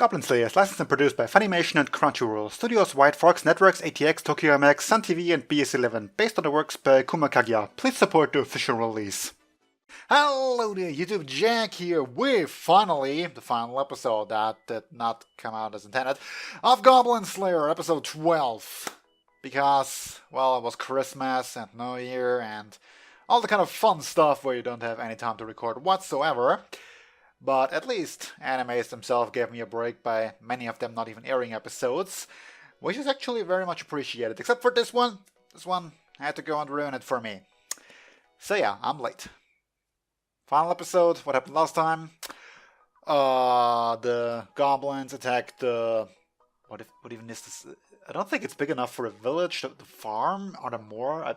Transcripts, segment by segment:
Goblin Slayer is licensed and produced by Funimation and Crunchyroll. Studios White Fox Networks, ATX, Tokyo MX, Sun TV, and BS11. Based on the works by Kuma Kaguya. Please support the official release. Hello there, YouTube. Jack here with finally the final episode that did not come out as intended of Goblin Slayer, episode 12. Because, well, it was Christmas and New Year and all the kind of fun stuff where you don't have any time to record whatsoever. But at least animes themselves gave me a break by many of them not even airing episodes, which is actually very much appreciated, except for this one. This one had to go and ruin it for me. So yeah, I'm late. Final episode, what happened last time? The goblins attacked the... What even is this? I don't think it's big enough for a village. The farm? Are there more? I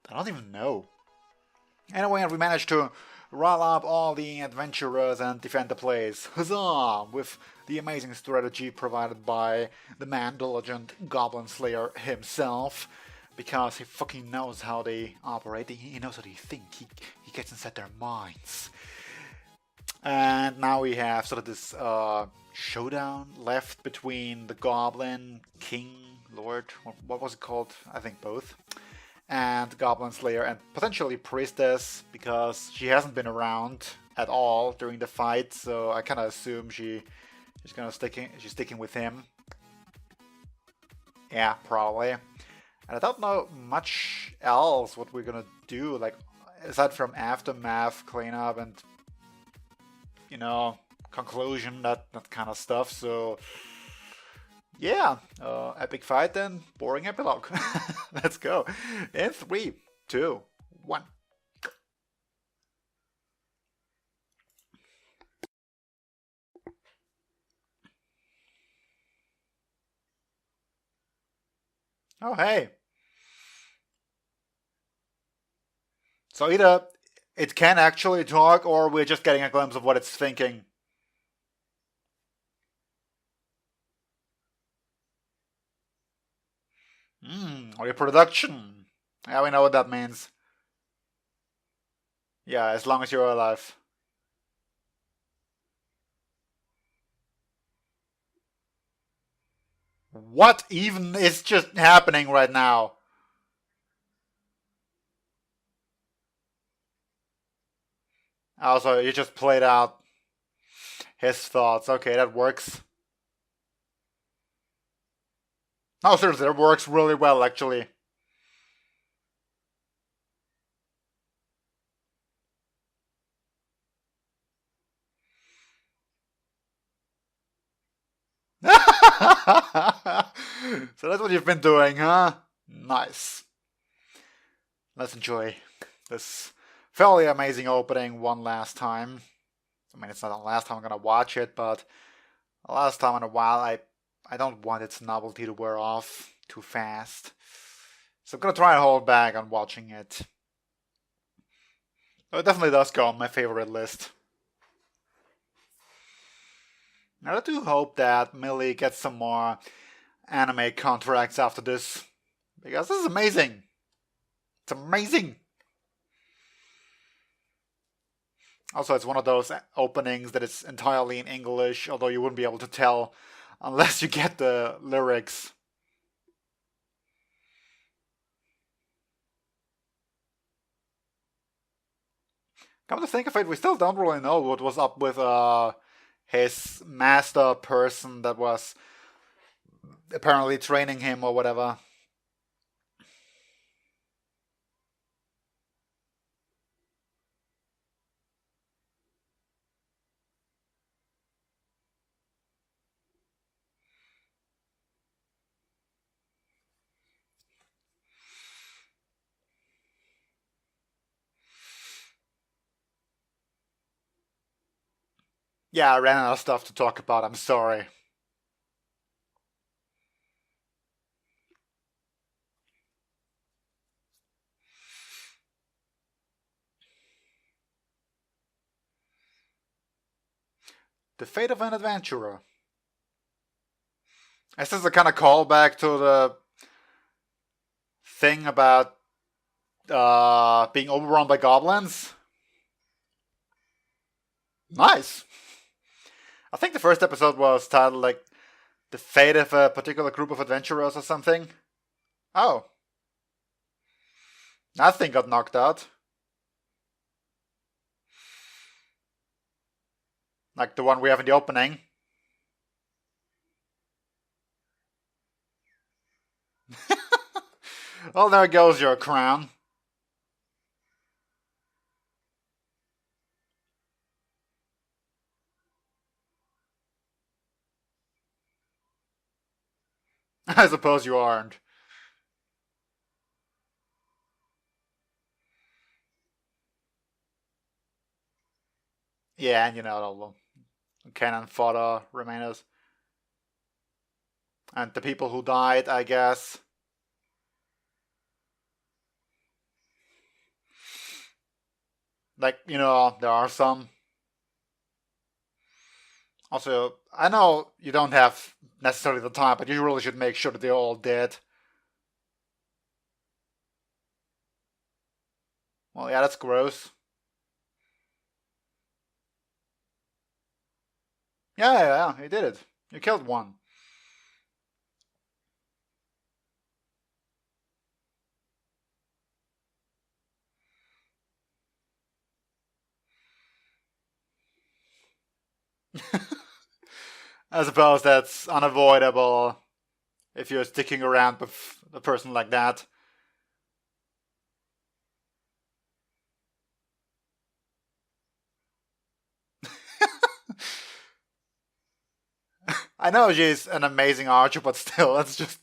don't even know. Anyway, we managed to rile up all the adventurers and defend the place. Huzzah! With the amazing strategy provided by the man, the legend Goblin Slayer himself. Because he fucking knows how they operate. He knows how they think. He gets inside their minds. And now we have sort of this showdown left between the Goblin, King, Lord, what was it called? I think both. And Goblin Slayer and potentially Priestess, because she hasn't been around at all during the fight, so I kind of assume she's sticking with him. Yeah, probably. And I don't know much else what we're gonna do, like aside from aftermath, cleanup, and conclusion, that kind of stuff. So yeah, epic fight then, boring epilogue. Let's go. In 3, 2, 1. Oh, hey. So either it can actually talk, or we're just getting a glimpse of what it's thinking. Reproduction. Yeah, we know what that means. Yeah, as long as you're alive. What even is just happening right now? Also, you just played out his thoughts. Okay, that works. No, seriously, that works really well, actually. So that's what you've been doing, huh? Nice. Let's enjoy this fairly amazing opening one last time. I mean, it's not the last time I'm gonna watch it, but the last time in a while, I don't want its novelty to wear off too fast. So I'm gonna try and hold back on watching it. It definitely does go on my favorite list. Now I do hope that Millie gets some more anime contracts after this, because this is amazing. It's amazing. Also, it's one of those openings that is entirely in English, although you wouldn't be able to tell unless you get the lyrics. Come to think of it, we still don't really know what was up with his master person that was apparently training him or whatever. Yeah, I ran out of stuff to talk about, I'm sorry. The Fate of an Adventurer. Is this a kind of callback to the thing about being overrun by goblins? Nice. I think the first episode was titled like The Fate of a Particular Group of Adventurers or something. Oh. That thing got knocked out. Like the one we have in the opening. Well, there goes your crown. I suppose you aren't. Yeah, and you know, all the cannon fodder remainers. And the people who died, I guess. Like, you know, there are some. Also, I know you don't have necessarily the time, but you really should make sure that they're all dead. Well, yeah, that's gross. Yeah, you did it. You killed one. I suppose that's unavoidable if you're sticking around with a person like that. I know she's an amazing archer, but still, that's just.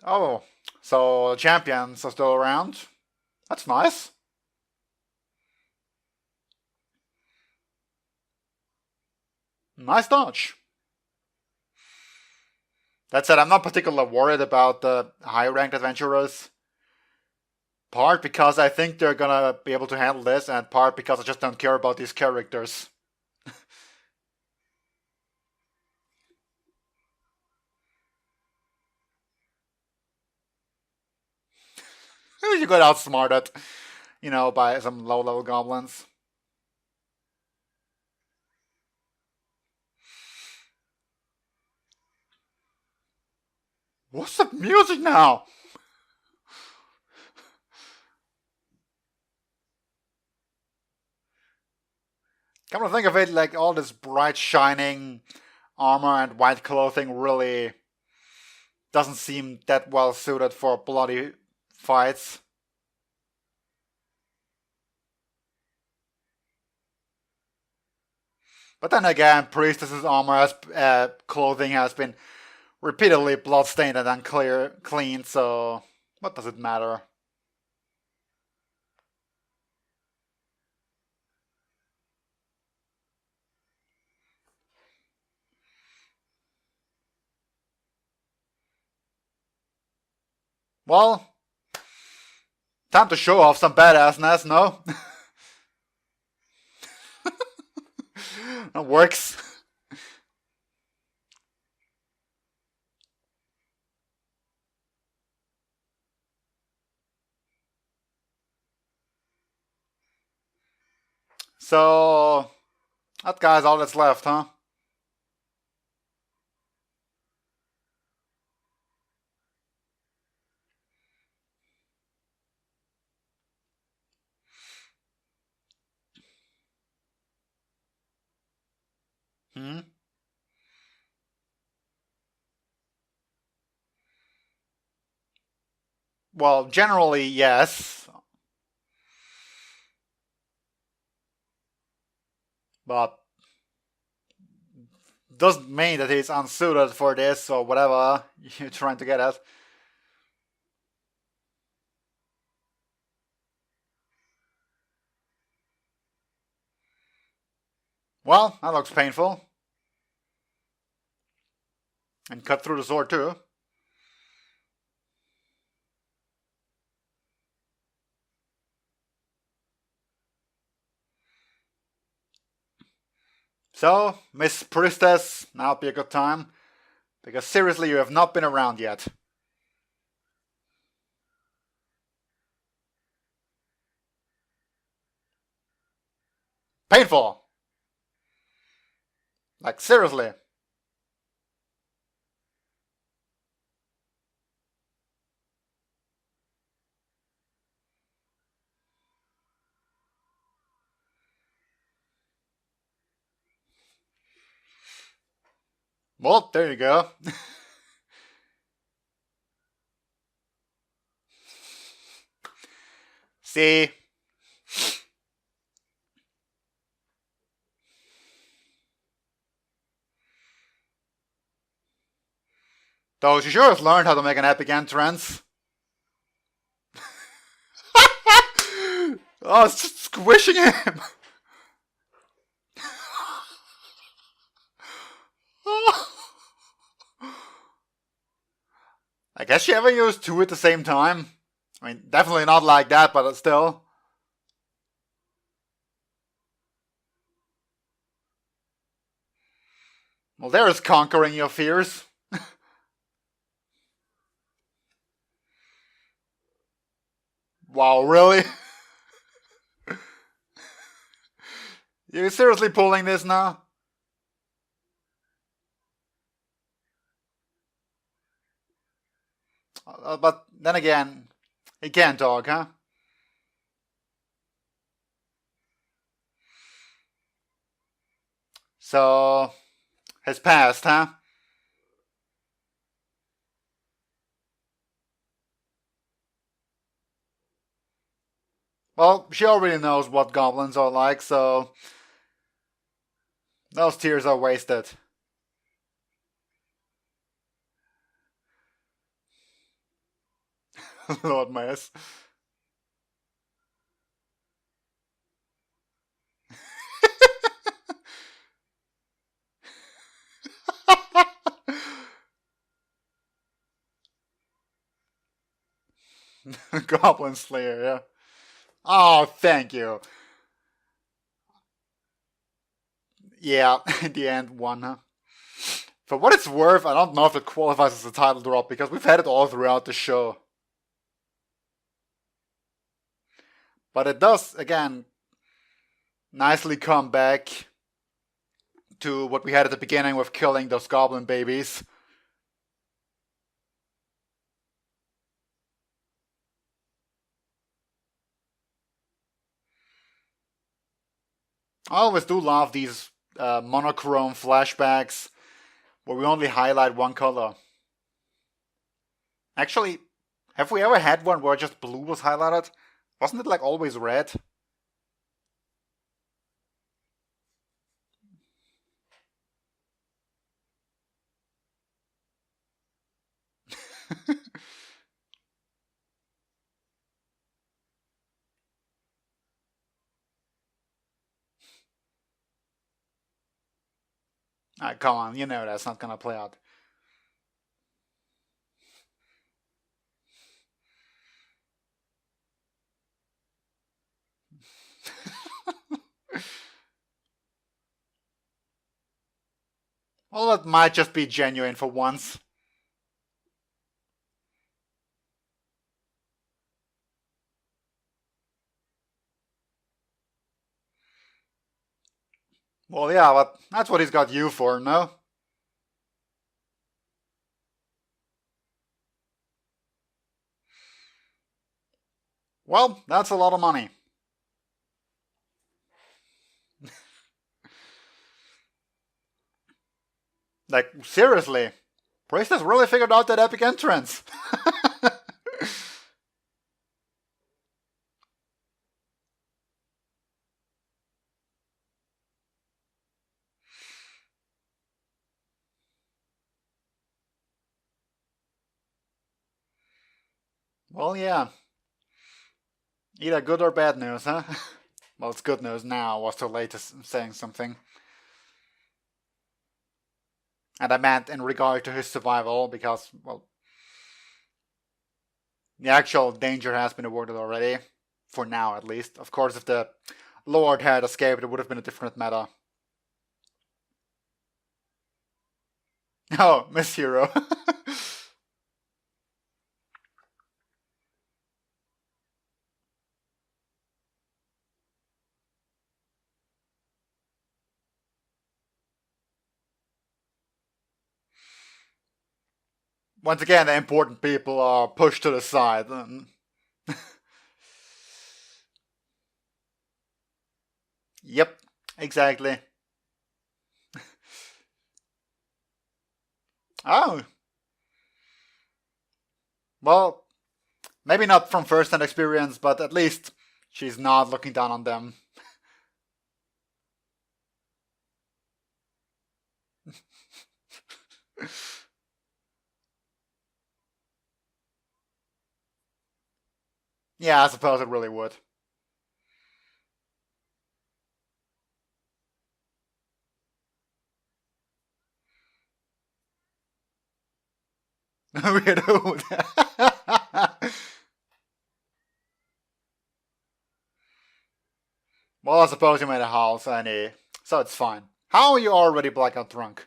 Oh, so champions are still around. That's nice. Nice dodge. That said, I'm not particularly worried about the high ranked adventurers. Part because I think they're gonna be able to handle this, and part because I just don't care about these characters. You got outsmarted, you know, by some low level goblins. What's the music now? Come to think of it, like all this bright shining armor and white clothing really doesn't seem that well suited for bloody fights. But then again, Priestess's clothing has been repeatedly bloodstained and clean, so what does it matter? Well, time to show off some badassness, no? That works. So, that guy's all that's left, huh? Hmm? Well, generally, yes. But doesn't mean that he's unsuited for this or whatever you're trying to get at. Well, that looks painful. And cut through the sword too. So, Miss Priestess, now would be a good time. Because seriously, you have not been around yet. Painful! Like, seriously. Well, there you go. See? Though she sure has learned how to make an epic entrance. Oh, it's just squishing him. I guess she ever used two at the same time. I mean, definitely not like that, but still. Well, there's conquering your fears. Wow, really? You seriously pulling this now? But then again, he can't talk, huh? So, his past, huh? Well, she already knows what goblins are like, so those tears are wasted. Lord Mass. Goblin Slayer, yeah. Oh, thank you. Yeah, in the end, one, huh? For what it's worth, I don't know if it qualifies as a title drop because we've had it all throughout the show. But it does, again, nicely come back to what we had at the beginning with killing those goblin babies. I always do love these monochrome flashbacks where we only highlight one color. Actually, have we ever had one where just blue was highlighted? Wasn't it like always red? Come on, you know that's not gonna play out. Well, it might just be genuine for once. Well, yeah, but that's what he's got you for, no? Well, that's a lot of money. Like, seriously. Priest has really figured out that epic entrance. Well, yeah. Either good or bad news, huh? Well, it's good news now. I was too late to saying something. And I meant in regard to his survival, because, well, the actual danger has been avoided already. For now, at least. Of course, if the Lord had escaped, it would have been a different meta. Oh, Miss Hero. once again, the important people are pushed to the side. Yep, exactly. Oh, well, maybe not from first-hand experience, but at least she's not looking down on them. Yeah, I suppose it really would. Weirdo. Well, I suppose you made a house, Annie, so it's fine. How are you already blackout drunk?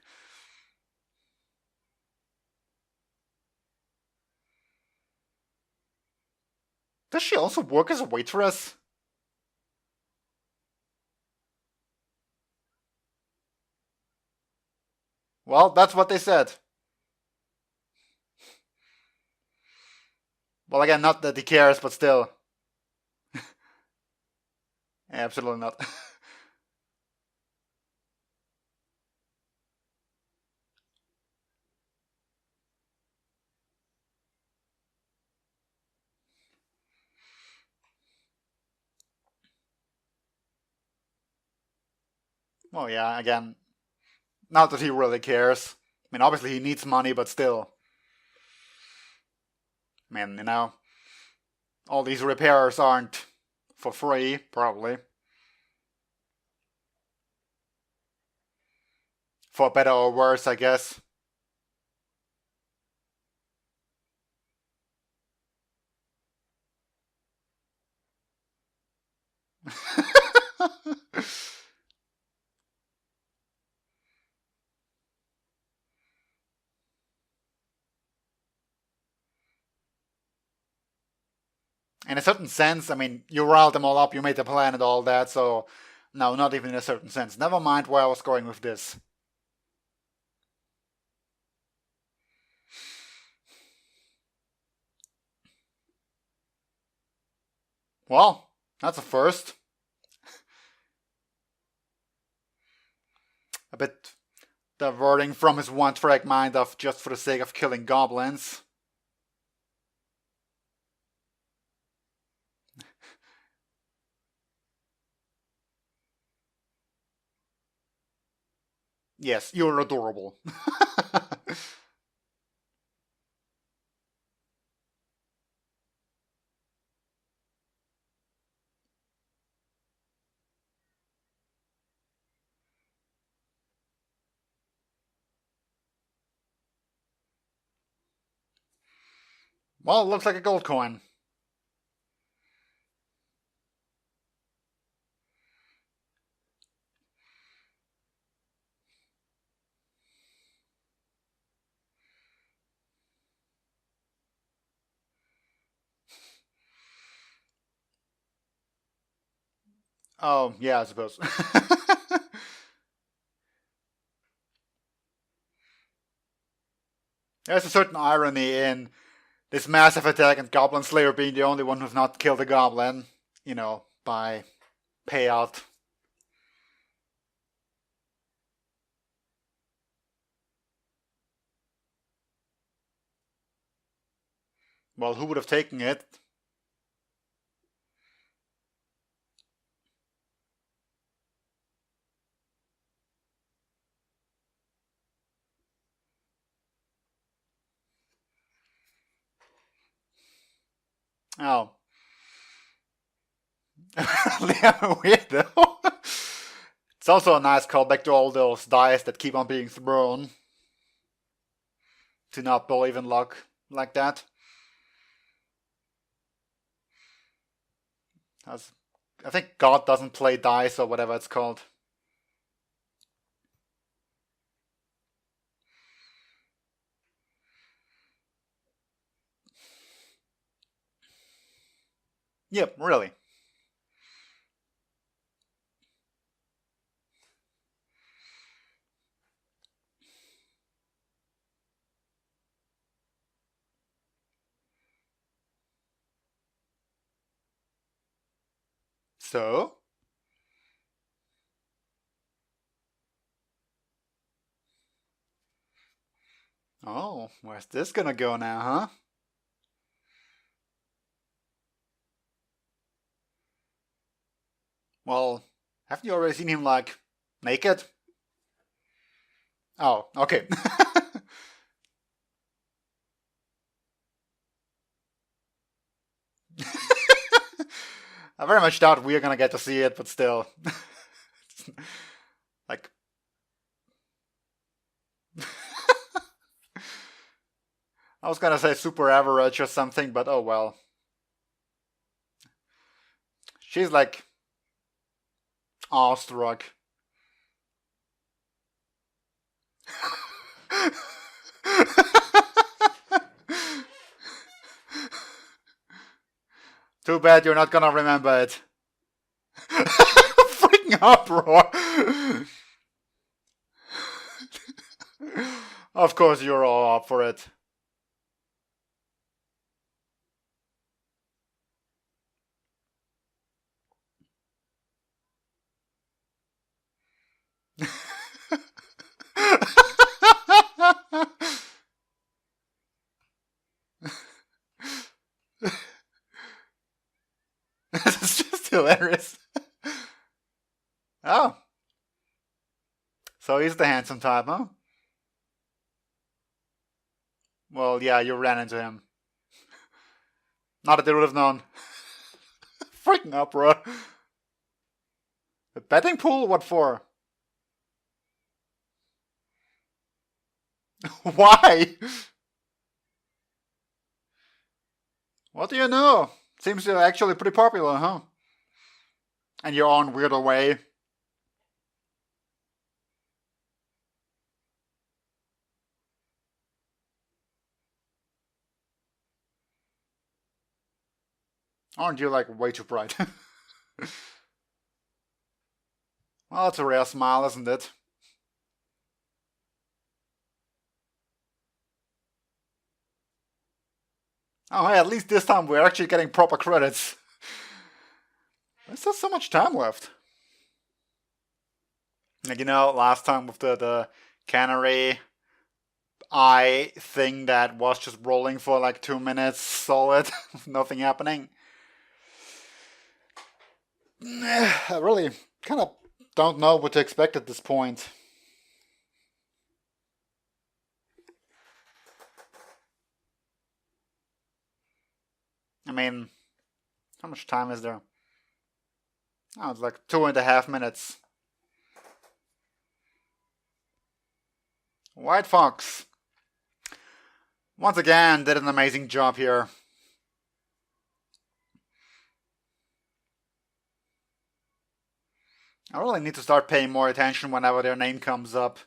Does she also work as a waitress? Well, that's what they said. Well, again, not that he cares, but still. Absolutely not. Well, yeah, again, not that he really cares. I mean, obviously he needs money, but still. I mean, all these repairs aren't for free, probably. For better or worse, I guess. In a certain sense, I mean, you riled them all up, you made the plan and all that, so no, not even in a certain sense. Never mind where I was going with this. Well, that's a first. A bit diverting from his one track mind of just for the sake of killing goblins. Yes, you're adorable. Well, it looks like a gold coin. Oh, yeah, I suppose. There's a certain irony in this massive attack and Goblin Slayer being the only one who's not killed a goblin, by payout. Well, who would have taken it? Oh. Weirdo. It's also a nice callback to all those dice that keep on being thrown. To not believe in luck like that. I think God doesn't play dice or whatever it's called. Yep, really. So? Oh, where's this gonna go now, huh? Well, haven't you already seen him, like, naked? Oh, okay. I very much doubt we're gonna get to see it, but still. Like... I was gonna say super average or something, but oh well. She's like awestruck. Too bad you're not gonna remember it. Freaking uproar! Of course you're all up for it. This is just hilarious. Oh. So he's the handsome type, huh? Well, yeah, you ran into him. Not that they would have known. Freaking uproar. A betting pool? What for? Why? What do you know? Seems you're actually pretty popular, huh? And your own weirder way. Aren't you, like, way too bright? Well, that's a rare smile, isn't it? Oh, hey, at least this time we're actually getting proper credits. There's still so much time left. Like, you know, last time with the cannery eye thing that was just rolling for like 2 minutes solid, nothing happening. I really kind of don't know what to expect at this point. I mean, how much time is there? Oh, it's like 2.5 minutes. White Fox. Once again, did an amazing job here. I really need to start paying more attention whenever their name comes up.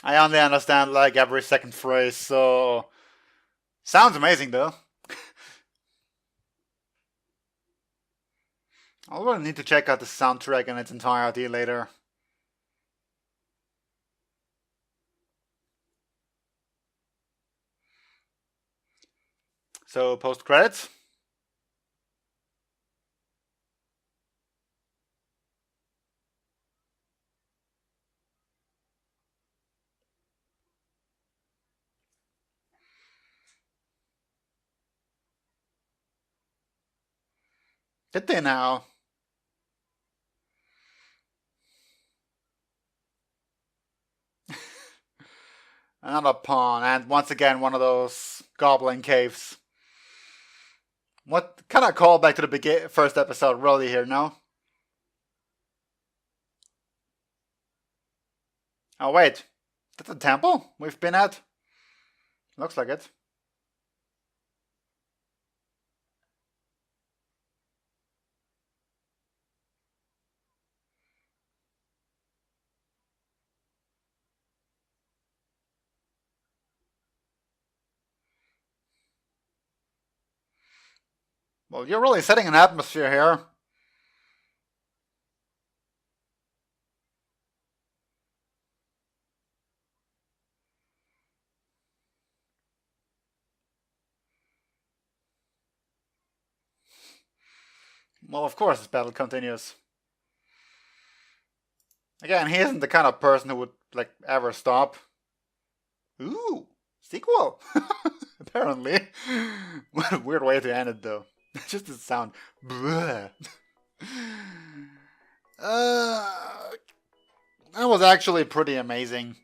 I only understand like every second phrase, so... Sounds amazing though. I'll really need to check out the soundtrack in its entirety later. So, post credits. Did they now? Another pawn, and once again one of those Goblin caves. What kind of callback to the first episode, really, here, no? Oh, wait. That's a temple we've been at? Looks like it. Well, you're really setting an atmosphere here. Well, of course, this battle continues. Again, he isn't the kind of person who would, like, ever stop. Ooh, sequel! Apparently. What a weird way to end it, though. Just the sound. Bleh. That was actually pretty amazing.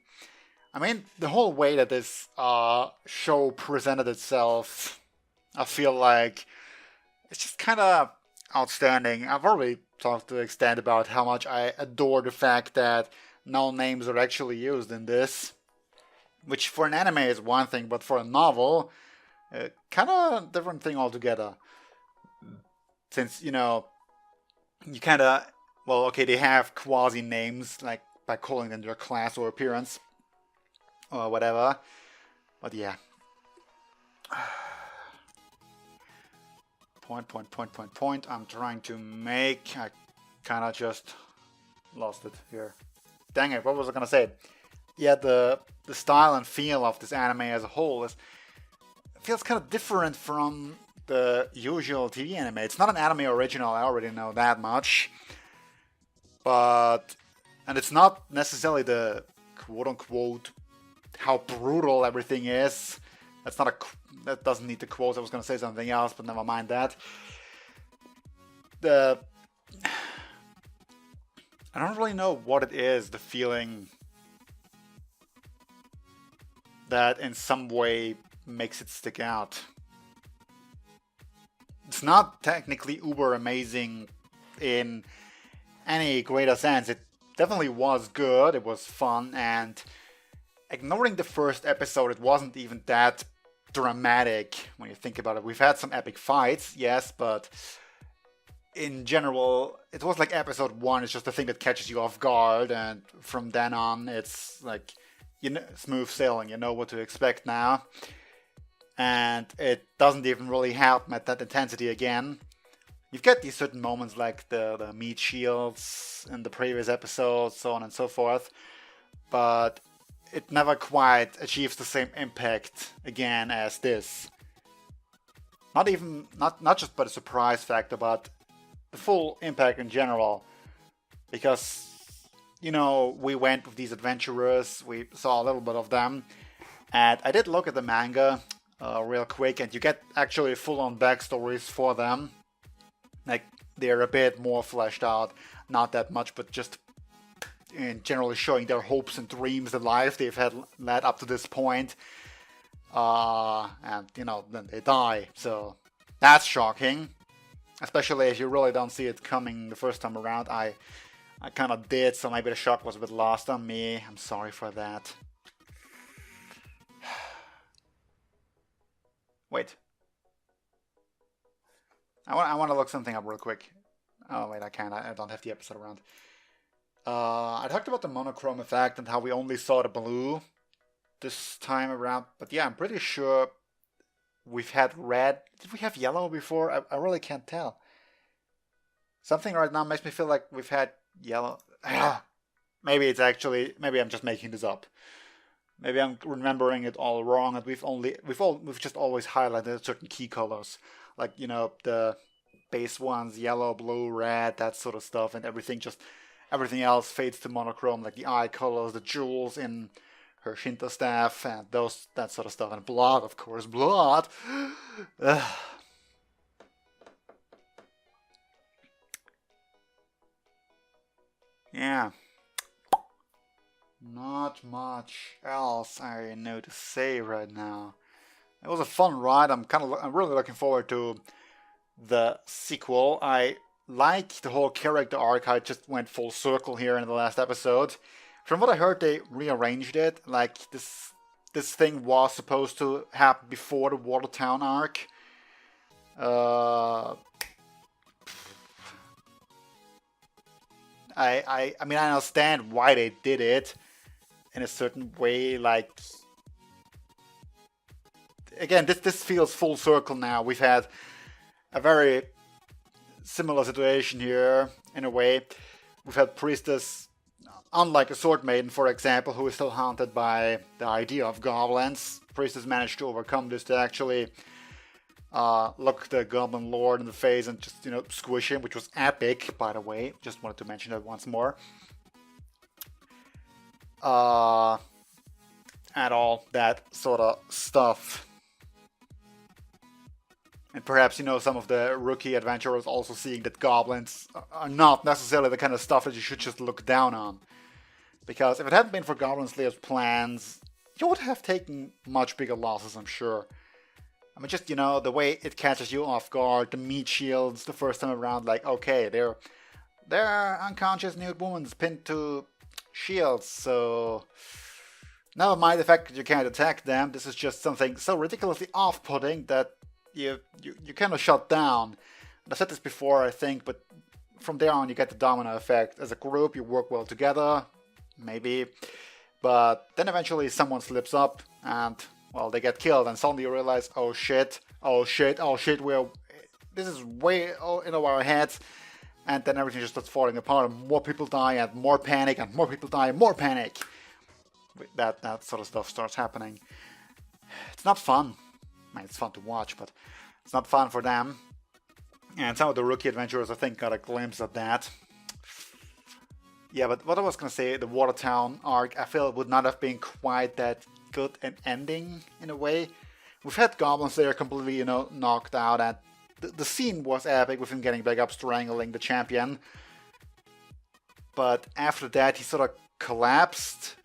I mean, the whole way that this show presented itself, I feel like it's just kind of outstanding. I've already talked to the extent about how much I adore the fact that no names are actually used in this, which for an anime is one thing, but for a novel, kind of different thing altogether. Since, you know, you kind of, well, okay, they have quasi names, like by calling them their class or appearance, or whatever, but yeah. Point. I'm trying to make. I kind of just lost it here. Dang it, what was I gonna say? Yeah, the style and feel of this anime as a whole feels kind of different from the usual TV anime. It's not an anime original, I already know that much. And it's not necessarily the quote-unquote how brutal everything is. That doesn't need the quotes. I was going to say something else, but never mind that. I don't really know what it is, the feeling that in some way makes it stick out. It's not technically uber amazing in any greater sense. It definitely was good, it was fun, and ignoring the first episode, it wasn't even that dramatic when you think about it. We've had some epic fights, yes, but in general, it was like episode 1 is just the thing that catches you off guard, and from then on, it's like, you know, smooth sailing, you know what to expect now. And it doesn't even really help at that intensity again. You've got these certain moments like the meat shields in the previous episodes, so on and so forth, but it never quite achieves the same impact again as this. Not just by the surprise factor, but the full impact in general. Because, you know, we went with these adventurers, we saw a little bit of them, and I did look at the manga real quick, and you get actually full-on backstories for them. Like, they're a bit more fleshed out, not that much, but just in generally showing their hopes and dreams, the life they've had led up to this point. And, you know, then they die. So that's shocking. Especially if you really don't see it coming the first time around. I kind of did, so maybe the shock was a bit lost on me. I'm sorry for that. Wait. I want to look something up real quick. Oh, wait, I can't. I don't have the episode around. I talked about the monochrome effect and how we only saw the blue this time around. But yeah, I'm pretty sure we've had red. Did we have yellow before? I really can't tell. Something right now makes me feel like we've had yellow. Maybe I'm just making this up. Maybe I'm remembering it all wrong, and we've just always highlighted certain key colors, like, you know, the base ones, yellow, blue, red, that sort of stuff, and everything else fades to monochrome, like the eye colors, the jewels in her Shinto staff, and that sort of stuff, and blood, of course, blood. Yeah. Not much else I know to say right now. It was a fun ride. I'm really looking forward to the sequel. I like the whole character arc. I just went full circle here in the last episode. From what I heard, they rearranged it. Like, this thing was supposed to happen before the Watertown arc. I mean, I understand why they did it in a certain way. Like, again, this feels full circle now. We've had a very similar situation here in a way. We've had Priestess, unlike a Sword Maiden, for example, who is still haunted by the idea of goblins. Priestess managed to overcome this to actually look the Goblin Lord in the face and just, squish him, which was epic, by the way. Just wanted to mention that once more. And all that sort of stuff. And perhaps, some of the rookie adventurers also seeing that goblins are not necessarily the kind of stuff that you should just look down on. Because if it hadn't been for Goblin Slayer's plans, you would have taken much bigger losses, I'm sure. I mean, just, the way it catches you off guard, the meat shields the first time around, like, okay, they're unconscious nude women pinned to shields, so never mind the fact that you can't attack them. This is just something so ridiculously off-putting that you kind of shut down. And I've said this before, I think, but from there on you get the domino effect. As a group, you work well together, maybe, but then eventually someone slips up and, well, they get killed, and suddenly you realize, oh shit, this is way in our heads, and then everything just starts falling apart, and more people die, and more panic, and more people die, and more panic. That sort of stuff starts happening. It's not fun. I mean, it's fun to watch, but it's not fun for them. And some of the rookie adventurers, I think, got a glimpse of that. Yeah, but what I was going to say, the Watertown arc, I feel it would not have been quite that good an ending, in a way. We've had Goblin Slayer completely, knocked out, and the scene was epic with him getting back up, strangling the champion. But after that, he sort of collapsed,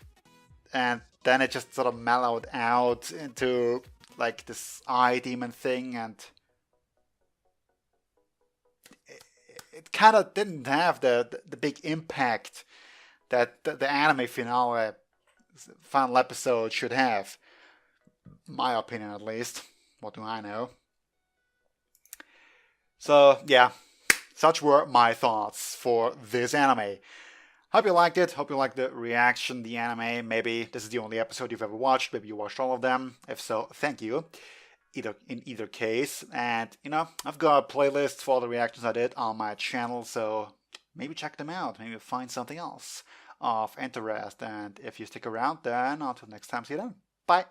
and then it just sort of mellowed out into, like, this eye demon thing, and it kind of didn't have the big impact that the anime finale, final episode, should have. My opinion, at least. What do I know? So, yeah. Such were my thoughts for this anime. Hope you liked it. Hope you liked the reaction, the anime. Maybe this is the only episode you've ever watched. Maybe you watched all of them. If so, thank you. In either case. And, I've got a playlist for all the reactions I did on my channel, so maybe check them out. Maybe find something else of interest. And if you stick around, then until next time, see you then. Bye.